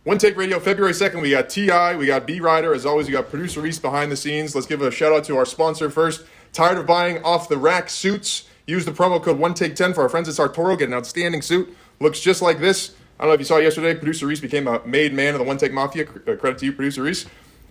OneTake Radio, February 2nd, we got T.I., we got B-Rider. As always, we got producer Reese behind the scenes. Let's give a shout-out to our sponsor first. Tired of buying off-the-rack suits? Use the promo code OneTake10 for our friends at Sartoro. Get an outstanding suit. Looks just like this. I don't know if you saw yesterday, producer Reese became a made man of the OneTake Mafia. Credit to you, producer Reese.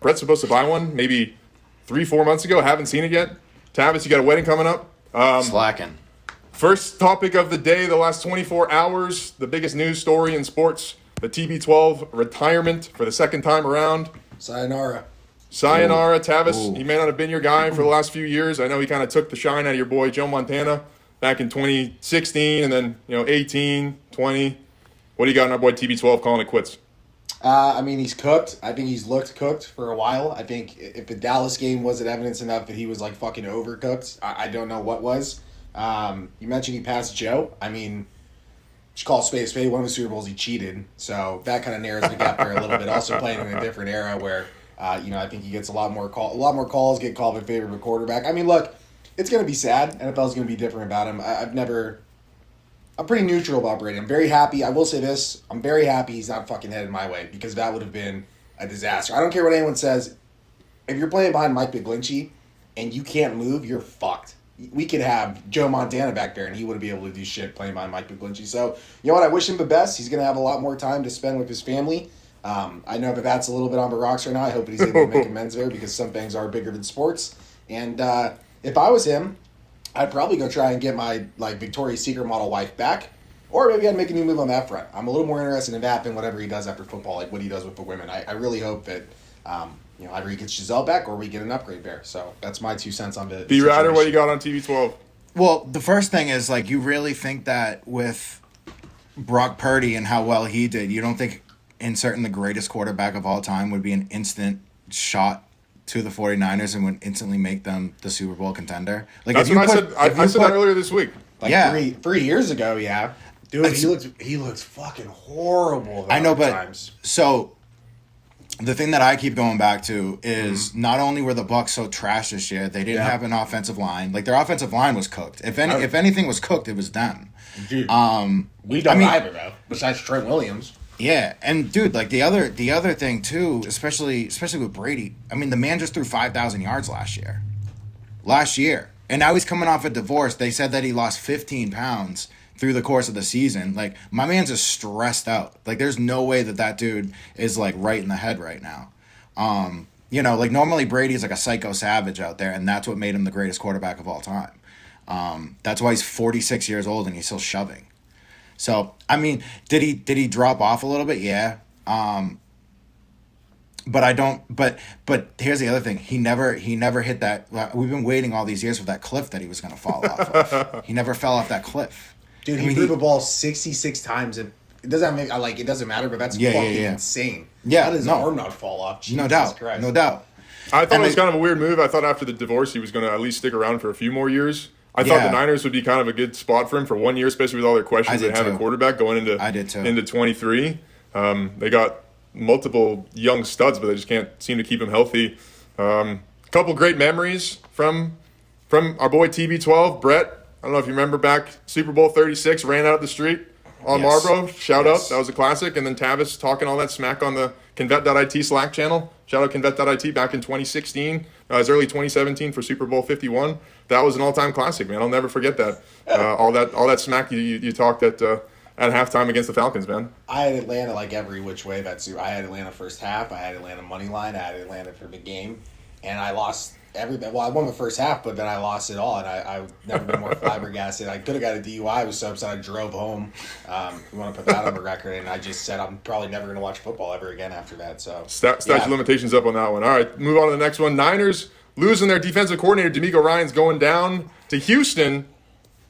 Brett's supposed to buy one maybe 3-4 months ago. Haven't seen it yet. Tavis, you got a wedding coming up. Slacking. First topic of the day, the last 24 hours, the biggest news story in sports, the TB12 retirement for the second time around. Sayonara. Tavis. Ooh. He may not have been your guy for the last few years. I know he kind of took the shine out of your boy Joe Montana back in 2016 and then 18, 20. What do you got on our boy TB12 calling it quits? He's cooked. I think he's looked cooked for a while. I think if the Dallas game wasn't evidence enough that he was like fucking overcooked, I don't know what was. You mentioned he passed Joe. Just call spade a spade. One of the Super Bowls he cheated, so that kind of narrows the gap there a little bit. Also playing in a different era where, I think he gets a lot more calls, get called in favor of a quarterback. Look, it's going to be sad. NFL's going to be different about him. I'm pretty neutral about Brady. I'm very happy. I will say this. I'm very happy he's not fucking headed my way because that would have been a disaster. I don't care what anyone says. If you're playing behind Mike McGlinchey and you can't move, you're fucked. We could have Joe Montana back there and he wouldn't be able to do shit playing behind Mike McGlinchey. So, you know what? I wish him the best. He's going to have a lot more time to spend with his family. I know that that's a little bit on the rocks right now. I hope that he's able to make amends there because some things are bigger than sports. And if I was him, I'd probably go try and get my Victoria's Secret model wife back. Or maybe I'd make a new move on that front. I'm a little more interested in that than whatever he does after football, like what he does with the women. I really hope that either he gets Giselle back or we get an upgrade there. So that's my 2 cents on the B-Rider, what you got on TV12? Well, the first thing is, you really think that with Brock Purdy and how well he did, you don't think inserting the greatest quarterback of all time would be an instant shot to the 49ers and would instantly make them the Super Bowl contender? That's what I said. I said that earlier this week. Three years ago, yeah. Dude, he looks fucking horrible. I know, but times. So the thing that I keep going back to is not only were the Bucs so trash this year, they didn't have an offensive line. Their offensive line was cooked. If anything was cooked, it was them. Dude, we don't either though. Besides Trent Williams. Yeah, and dude, the other thing too, especially with Brady. The man just threw 5,000 yards last year, and now he's coming off a divorce. They said that he lost 15 pounds through the course of the season. My man's just stressed out. There's no way that dude is right in the head right now. Normally Brady's a psycho savage out there, and that's what made him the greatest quarterback of all time. That's why he's 46 years old and he's still shoving. So, did he drop off a little bit? Yeah. But I don't. But here's the other thing. He never hit that. We've been waiting all these years for that cliff that he was going to fall off of. He never fell off that cliff. Dude, he threw the ball 66 times. And it doesn't it doesn't matter, but that's fucking insane. Yeah, how does his arm not fall off? Jesus no doubt. Christ. No doubt. I thought it was kind of a weird move. I thought after the divorce he was going to at least stick around for a few more years. I thought the Niners would be kind of a good spot for him for 1 year, especially with all their questions they have a quarterback going into 23. They got multiple young studs, but they just can't seem to keep him healthy. A couple great memories from our boy TB12, Brett. I don't know if you remember back Super Bowl 36, ran out the street on Marlboro. Shout out. That was a classic. And then Tavis talking all that smack on the Convet.it Slack channel. Shout out Convet.it back in 2016. As early 2017 for Super Bowl 51. That was an all-time classic, man. I'll never forget that. All that smack you talked at halftime against the Falcons, man. I had Atlanta every which way. I had Atlanta first half. I had Atlanta money line. I had Atlanta for the game. And I lost everything. Well, I won the first half, but then I lost it all. And I've never been more flabbergasted. I could have got a DUI. I was so upset I drove home. We want to put that on the record. And I just said I'm probably never going to watch football ever again after that. So statute of limitations up on that one. All right, move on to the next one. Niners losing their defensive coordinator, DeMeco Ryans, going down to Houston.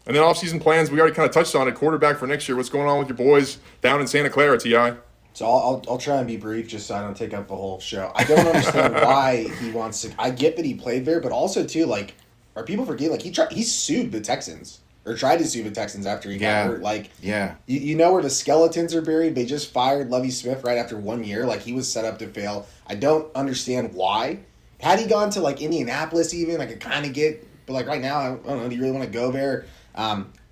And then offseason plans, we already kind of touched on it. Quarterback for next year. What's going on with your boys down in Santa Clara, T.I.? So I'll try and be brief just so I don't take up the whole show. I don't understand why he wants to. I get that he played there, but also too are people forgetting he sued the Texans or tried to sue the Texans after he got hurt. You know where the skeletons are buried. They just fired Lovie Smith right after 1 year. He was set up to fail. I don't understand why. Had he gone to Indianapolis even, I could kind of get, but right now I don't know. Do you really want to go there?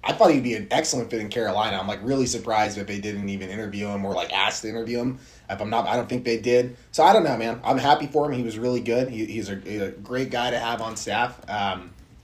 I thought he'd be an excellent fit in Carolina. I'm like really surprised that they didn't even interview him or like asked to interview him. If I'm not, I don't think they did. So I don't know, man. I'm happy for him. He was really good. He's a great guy to have on staff.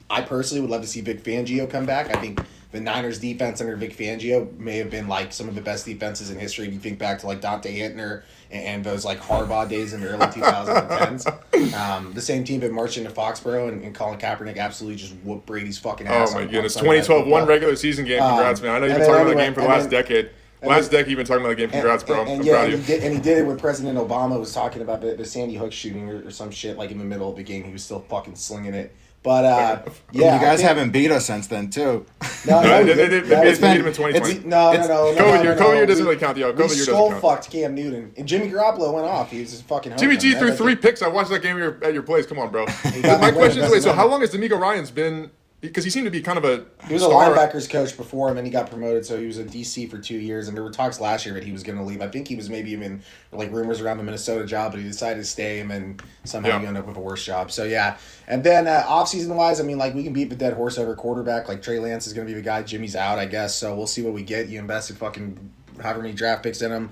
I personally would love to see Vic Fangio come back. I think the Niners defense under Vic Fangio may have been like some of the best defenses in history. If you think back to like Dante Hintner and those like Harbaugh days in the early 2010s. The same team that marched into Foxborough and Colin Kaepernick absolutely just whooped Brady's fucking ass. Oh my goodness. 2012, one regular season game. Congrats, man. I know you've been talking about the game for the last decade. Last decade, you've been talking about the game. Congrats, bro. I'm proud of you. And he did it when President Obama was talking about the Sandy Hook shooting or some shit like in the middle of the game. He was still fucking slinging it. But, yeah. You guys haven't beat us since then, too. No, they beat him in 2020. No. COVID year doesn't really count, yo. COVID year doesn't count. We skull-fucked Cam Newton. And Jimmy Garoppolo went off. He was just fucking home. Jimmy G threw 3 picks. I watched that game at your place. Come on, bro. My question is, wait, so how long has D'Amico Ryan's been... Because he seemed to be kind of a He was star. a linebackers coach before him, and he got promoted, so he was in D.C. for 2 years, and there were talks last year that he was going to leave. I think he was maybe even, like, rumors around the Minnesota job, but he decided to stay, and then somehow he ended up with a worse job. So, yeah. And then off-season-wise, I mean, like, we can beat the dead horse over quarterback. Like, Trey Lance is going to be the guy. Jimmy's out, I guess, so we'll see what we get. You invested fucking however many draft picks in him.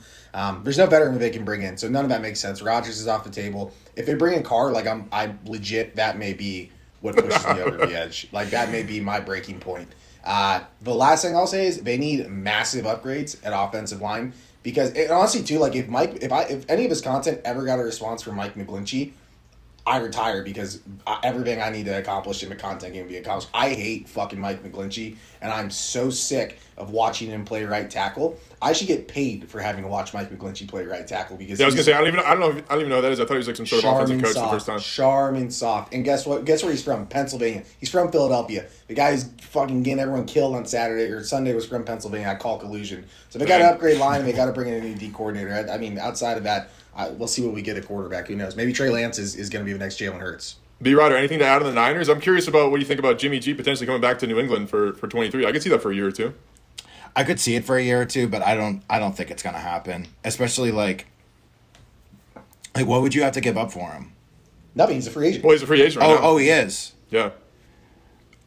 There's no veteran they can bring in, so none of that makes sense. Rodgers is off the table. If they bring in Carr, like, I'm legit, that may be what pushes me over the edge. Like, that may be my breaking point. The last thing I'll say is they need massive upgrades at offensive line because, honestly, too, like, if any of his content ever got a response from Mike McGlinchey, I retire because everything I need to accomplish in the content game will be accomplished. I hate fucking Mike McGlinchey, and I'm so sick of watching him play right tackle. I should get paid for having to watch Mike McGlinchey play right tackle because I was gonna say I don't even know who that is. I thought he was like some sort of offensive coach the first time. Charm and soft. And guess what? Guess where he's from? Pennsylvania. He's from Philadelphia. The guy who's fucking getting everyone killed on Saturday or Sunday was from Pennsylvania. I call collusion. So they got to upgrade line and they got to bring in a new D coordinator. I mean, outside of that, we'll see what we get at quarterback. Who knows? Maybe Trey Lance is going to be the next Jalen Hurts. B-Ryder, anything to add on the Niners? I'm curious about what you think about Jimmy G potentially coming back to New England for 23. I could see that for a year or two. I could see it for a year or two, but I don't think it's gonna happen. Especially like what would you have to give up for him? Nothing. He's a free agent. Well, he's a free agent right now. Oh, he is. Yeah.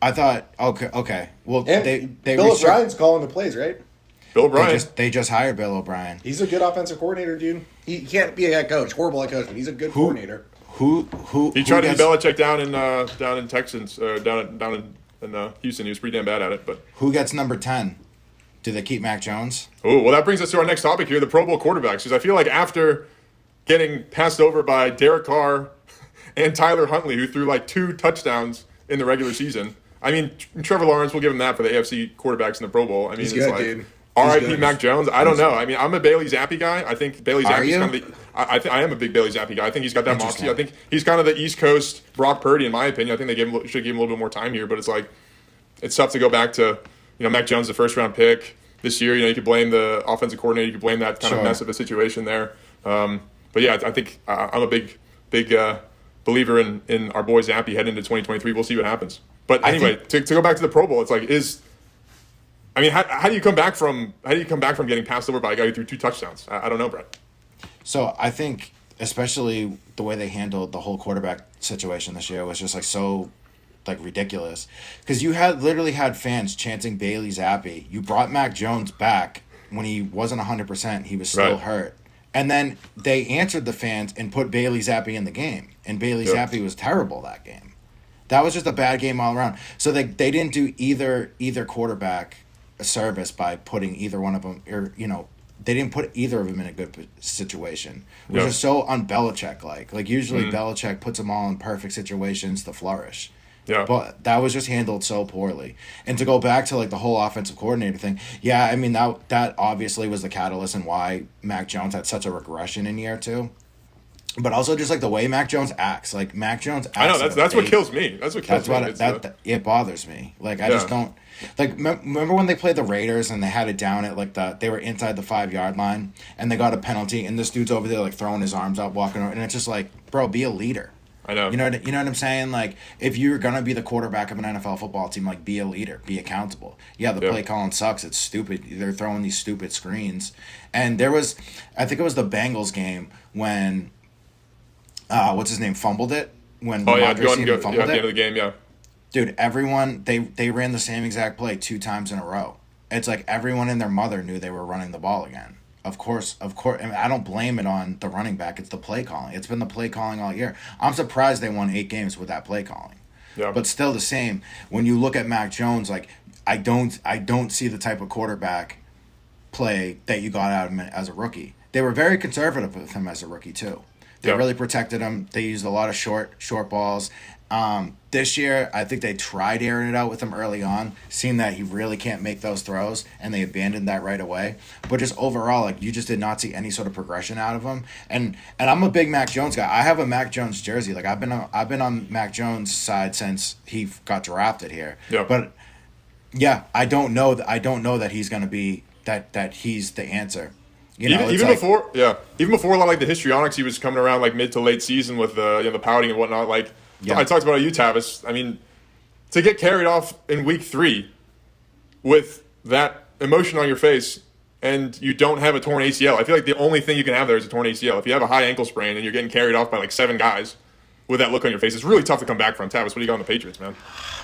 I thought okay. Well, and they Bill O'Brien's calling the plays, right? Bill O'Brien. They just hired Bill O'Brien. He's a good offensive coordinator, dude. He can't be a head coach, horrible head coach, but he's a good coordinator. He tried to be Belichick down in Texans, down in Houston. He was pretty damn bad at it. But who gets number 10? Do they keep Mac Jones? Oh, well, that brings us to our next topic here, the Pro Bowl quarterbacks. Because I feel like after getting passed over by Derek Carr and Tyler Huntley, who threw like 2 touchdowns in the regular season. I mean, Trevor Lawrence, we'll give him that for the AFC quarterbacks in the Pro Bowl. I mean, he's it's good, like dude. R.I.P. Mac Jones. I don't know. I mean, I'm a Bailey Zappi guy. I think Bailey Zappi's kind of the. I am a big Bailey Zappi guy. I think he's got that moxie. I think he's kind of the East Coast Brock Purdy, in my opinion. I think they should give him a little bit more time here. But it's like, it's tough to go back to, Mac Jones, the first round pick this year. You could blame the offensive coordinator. You could blame that kind of mess of a situation there. But yeah, I think I'm a big believer in our boy Zappi heading into 2023. We'll see what happens. But anyway, to go back to the Pro Bowl, it's like how do you come back from getting passed over by a guy who threw 2 touchdowns? I don't know, Brett. So I think especially the way they handled the whole quarterback situation this year was just like so like ridiculous because you literally had fans chanting Bailey Zappi. You brought Mac Jones back when he wasn't 100%. He was still hurt. And then they answered the fans and put Bailey Zappi in the game. And Bailey Zappi was terrible that game. That was just a bad game all around. So they didn't do either quarterback a service by putting either one of them, or they didn't put either of them in a good situation, which is so un-Belichick-like. Like usually Belichick puts them all in perfect situations to flourish. Yeah. But that was just handled so poorly. And to go back to like the whole offensive coordinator thing, I mean that obviously was the catalyst and why Mac Jones had such a regression in year 2. But also just like the way Mac Jones acts. Like Mac Jones acts. I know that's what kills me. That's what kills me. It bothers me. Like I just don't like remember when they played the Raiders and they had it down at like they were inside the 5-yard line and they got a penalty and this dude's over there like throwing his arms out, walking over, and it's just like, bro, be a leader. I know. You know what I'm saying? Like if you're gonna be the quarterback of an NFL football team, like be a leader, be accountable. Yeah, the play calling sucks. It's stupid. They're throwing these stupid screens. And I think it was the Bengals game when what's his name fumbled it when at the end of the game, Dude, everyone, they ran the same exact play 2 times in a row. It's like everyone and their mother knew they were running the ball again. Of course. I mean, I don't blame it on the running back. It's the play calling. It's been the play calling all year. I'm surprised they won 8 games with that play calling. Yeah. But still the same. When you look at Mac Jones, like I don't see the type of quarterback play that you got out of him as a rookie. They were very conservative with him as a rookie too. They really protected him. They used a lot of short balls. This year, I think they tried airing it out with him early on, seeing that he really can't make those throws, and they abandoned that right away. But just overall, like you just did not see any sort of progression out of him. And I'm a big Mac Jones guy. I have a Mac Jones jersey. Like I've been on Mac Jones' side since he got drafted here. Yeah. But yeah, I don't know that he's gonna be that he's the answer. You know, even before a lot of like the histrionics, he was coming around like mid to late season with the pouting and whatnot. Like I talked about you, Tavis. I mean, to get carried off in week 3 with that emotion on your face and you don't have a torn ACL, I feel like the only thing you can have there is a torn ACL. If you have a high ankle sprain and you're getting carried off by like 7 guys with that look on your face, it's really tough to come back from. Tavis, what do you got on the Patriots, man?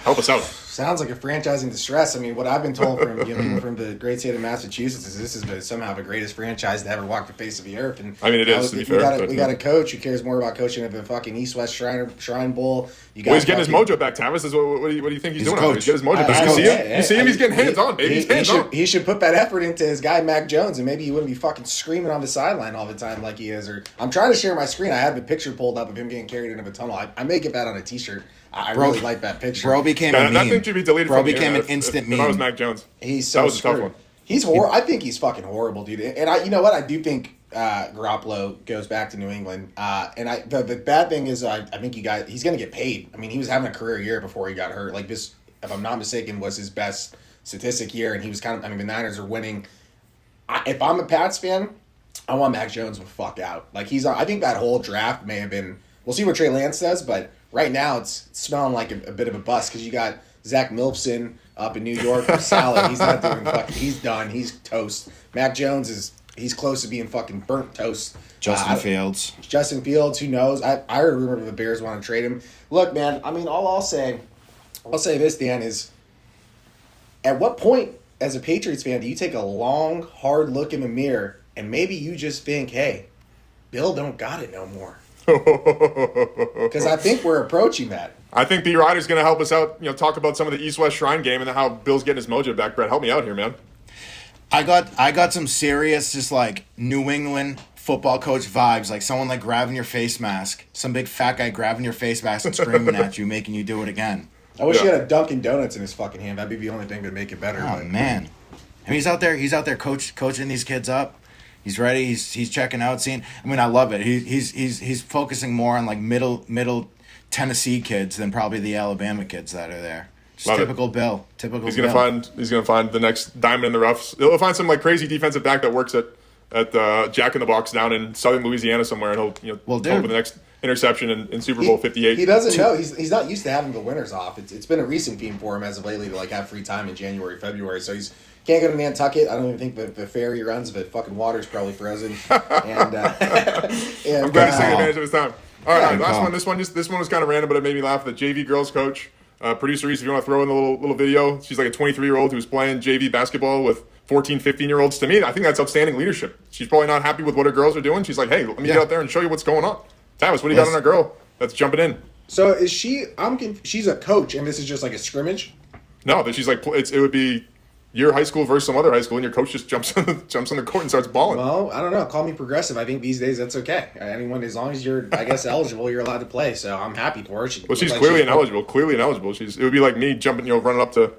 Help us out. Sounds like a franchise in distress. I mean, what I've been told from from the great state of Massachusetts is this is somehow the greatest franchise to ever walk the face of the earth. And I mean, it is, to be fair. We got a coach who cares more about coaching at the fucking East-West Shrine Bowl. He's getting his mojo back, Tavis. What do you think he's doing out there? He's getting his mojo back. You see him? He's getting hands-on, baby. He should put that effort into his guy, Mac Jones, and maybe he wouldn't be fucking screaming on the sideline all the time like he is. Or I'm trying to share my screen. I have the picture pulled up of him getting carried into a tunnel. I may get that on a T-shirt. I really like that picture. Bro became a meme. That thing should be deleted. Bro became an instant meme. That was Mac Jones. He's so that was screwed. A tough one. He's horrible. I think he's fucking horrible, dude. And you know what? I do think Garoppolo goes back to New England. And the bad thing is, I think he's going to get paid. I mean, he was having a career year before he got hurt. Like this, if I'm not mistaken, was his best statistic year, and he was the Niners are winning. If I'm a Pats fan, I want Mac Jones to fuck out. Like I think that whole draft may have been. We'll see what Trey Lance says, but right now it's smelling like a bit of a bust because you got Zach Milpson up in New York for salad. He's not doing fucking. He's done. He's toast. Mac Jones he's close to being fucking burnt toast. Justin Fields. Who knows? I heard a rumor that the Bears want to trade him. Look, man. I mean, I'll say this, Dan, is at what point as a Patriots fan do you take a long, hard look in the mirror and maybe you just think, hey, Bill don't got it no more. Because I think we're approaching that. I think B. Ryder's going to help us out, talk about some of the East-West Shrine game and how Bill's getting his mojo back. Brett, help me out here, man. I got some serious, just like New England football coach vibes, like someone like grabbing your face mask, some big fat guy grabbing your face mask and screaming at you, making you do it again. I wish he had a Dunkin' Donuts in his fucking hand. That'd be the only thing that would make it better. Oh, man. I mean, he's out there coaching these kids up. He's ready. He's checking out, seeing. I mean, I love it. He's focusing more on like middle Tennessee kids than probably the Alabama kids that are there. Just typical Bill. He's gonna find the next diamond in the rough. He'll find some like crazy defensive back that works at Jack in the Box down in southern Louisiana somewhere, and he'll come up with the next interception in Super Bowl 58. He doesn't know. He's not used to having the winters off. It's been a recent theme for him as of lately to like have free time in January, February. So he's. Can't go to Nantucket. I don't even think the ferry he runs, but fucking water's probably frozen. And I'm glad he's taking advantage of his time. All right, last one. This one was kind of random, but it made me laugh. The JV girls coach, producer Reese, if you want to throw in the little video, she's like a 23-year-old who's playing JV basketball with 14, 15-year-olds. To me, I think that's outstanding leadership. She's probably not happy with what her girls are doing. She's like, hey, let me get out there and show you what's going on. Tavis, what do you got on our girl that's jumping in? So is she? She's a coach, and this is just like a scrimmage. No, but she's like it would be. Your high school versus some other high school, and your coach just jumps on the court and starts balling. Well, I don't know. Call me progressive. I think these days that's okay. Anyone, as long as you're, I guess, eligible, you're allowed to play. So I'm happy for her. She's clearly ineligible. It would be like me jumping, running up to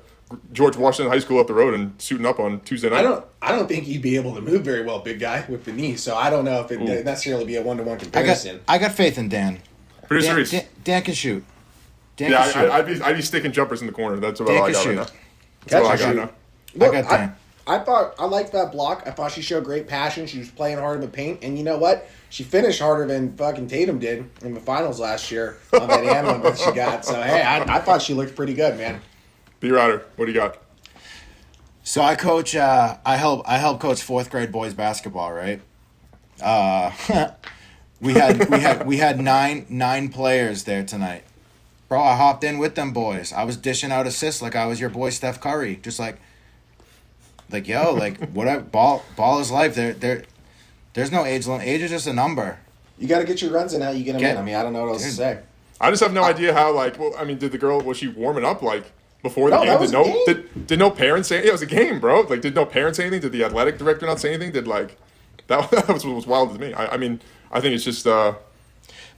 George Washington High School up the road and suiting up on Tuesday night. I don't think you'd be able to move very well, big guy, with the knee. So I don't know if it necessarily be a 1-to-1 comparison. I got faith in Dan. Producer Reese. Dan can shoot. I'd be sticking jumpers in the corner. That's about all I got right now. That's all I got now. Look, I thought I liked that block. I thought she showed great passion. She was playing hard in the paint, and you know what? She finished harder than fucking Tatum did in the finals last year on that ambulance that she got. So hey, I thought she looked pretty good, man. B. Ryder, what do you got? So I coach. I help coach 4th grade boys basketball. Right. We had 9 players there tonight. Bro, I hopped in with them boys. I was dishing out assists like I was your boy Steph Curry. Just like yo, like whatever. Ball is life. There's no age limit. Age is just a number. You got to get your runs in how you get them in. I mean, I don't know what else to say. I just have no idea how, like, well, I mean, did the girl, was she warming up, like, before the game? Did no parents say, it was a game, bro. Like, did no parents say anything? Did the athletic director not say anything? Did, like, that was what was wild to me. I mean, I think it's just,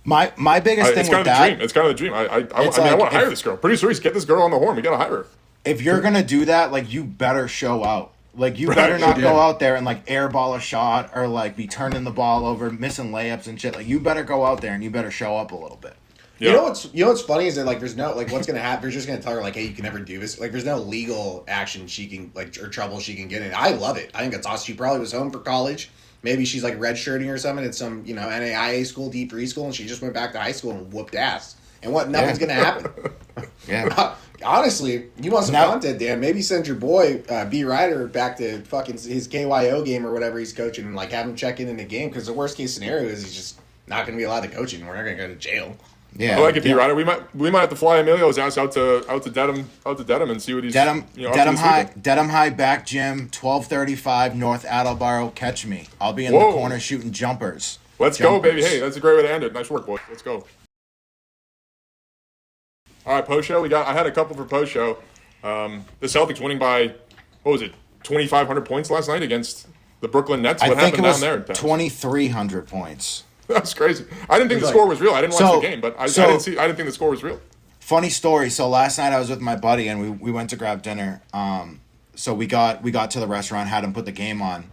my biggest thing with that. It's kind of the dream. I want to hire this girl. Producer Reese, get this girl on the horn. We got to hire her. If you're going to do that, like, you better show out. Like, you better not go out there and, like, airball a shot or, like, be turning the ball over, missing layups and shit. Like, you better go out there and you better show up a little bit. Yeah. You know what's funny is that, like, there's no, like, what's going to happen? They're just going to tell her, like, hey, you can never do this. Like, there's no legal action she can, like, or trouble she can get in. I love it. I think it's awesome. She probably was home for college. Maybe she's, like, redshirting or something at some, you know, NAIA school, D3 school, and she just went back to high school and whooped ass. And nothing's going to happen. Yeah. Honestly, you want some content, Dan? Maybe send your boy B. Ryder back to fucking his KYO game or whatever he's coaching, and like have him check in the game. Because the worst case scenario is he's just not going to be allowed to coach anymore. We're not going to go to jail. Yeah, I like it, B. Ryder. We might have to fly Emilio's ass out to Dedham and see what he's Dedham High back gym 1235 North Attleboro. Catch me. I'll be in the corner shooting jumpers. Let's go, baby. Hey, that's a great way to end it. Nice work, boys. Let's go. All right, Postshow. I had a couple for Postshow. The Celtics winning by, what was it, 2,500 points last night against the Brooklyn Nets. What happened down there? 2,300 points. That's crazy. I didn't think the score was real. I didn't watch the game, but I didn't think the score was real. Funny story. So last night I was with my buddy and we went to grab dinner. So we got to the restaurant, had him put the game on.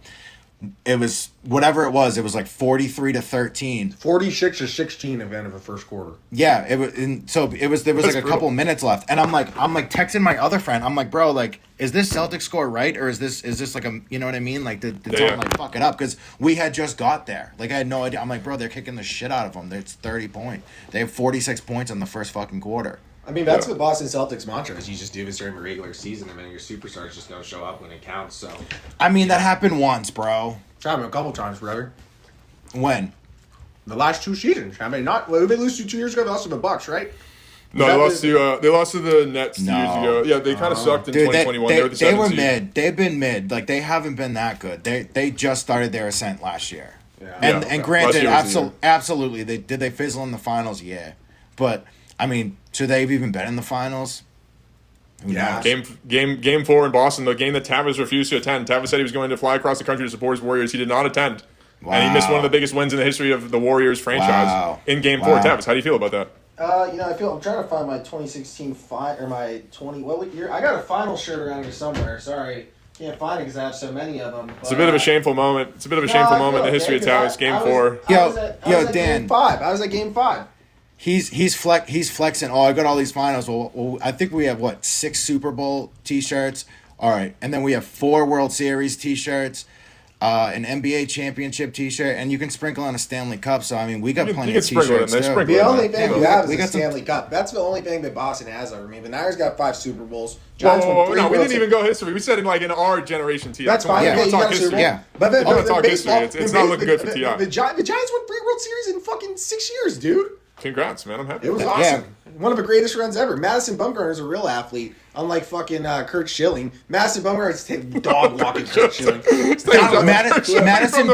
It was whatever it was. It was like 43-13. 46-16 at the end of the first quarter. Yeah, it was. And so it was. There was like a couple minutes left, and I'm like texting my other friend. I'm like, bro, like, is this Celtics score right, or is this like a, you know what I mean? Like, did someone like fuck it up? Because we had just got there. Like, I had no idea. I'm like, bro, they're kicking the shit out of them. It's 30 points. They have 46 points in the first fucking quarter. I mean, that's the Boston Celtics mantra is you just do this during the regular season, and then your superstars just don't show up when it counts. So, I mean, that happened once, bro. It's happened a couple times, brother. When? The last two seasons. I mean, who they lose to 2 years ago? They lost to the Bucks, right? No, they lost to the Nets 2 years ago. Yeah, they kind of sucked in 2021. They were mid. They've been mid. Like, they haven't been that good. They just started their ascent last year. Yeah. And granted, absolutely, did they fizzle in the finals? Yeah, but I mean, should they have even been in the finals? Yeah. Game 4 in Boston, the game that Tavis refused to attend. Tavis said he was going to fly across the country to support his Warriors. He did not attend. Wow. And he missed one of the biggest wins in the history of the Warriors franchise in Game 4. Tavis, how do you feel about that? I'm trying to find my 2016 or my 20. What year? I got a final shirt around here somewhere. Sorry. Can't find it because I have so many of them. It's a bit of a shameful moment. It's a bit of a shameful moment in the history of Tavis. Game 4. Yo, Dan. Game 5. I was at Game 5. He's flexing. Oh, I got all these finals. Well, I think we have 6 Super Bowl T-shirts. All right, and then we have 4 World Series T-shirts, an NBA championship T-shirt, and you can sprinkle on a Stanley Cup. So I mean, we got plenty of T-shirts too. The only thing we have is a Stanley Cup. That's the only thing that Boston has over me. The Niners got 5 Super Bowls. Giants won 3. No, we didn't even go history. We said in our generation T. That's fine. Yeah, talk history. Yeah, but then talk history. It's not looking good for T. The Giants won 3 World Series in fucking 6 years, dude. Congrats, man. I'm happy. It was awesome. One of the greatest runs ever. Madison Bumgarner is a real athlete, unlike fucking Kurt Schilling. Madison Bumgarner is dog walking Kurt Schilling. Madison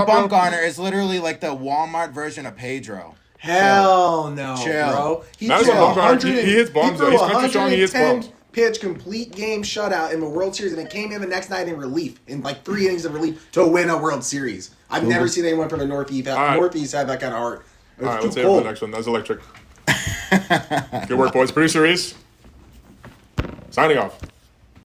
Bumgarner is literally like the Walmart version of Pedro. Hell no, bro. Madison Bumgarner, he hits bombs. He's country strong. He hits bombs. Pitch, complete game shutout in the World Series, and then came in the next night in relief, in like 3 innings of relief, to win a World Series. I've never seen anyone from the Northeast have that kind of heart. All right, let's save it for the next one. That was electric. Good work, boys. Producer Reese, signing off.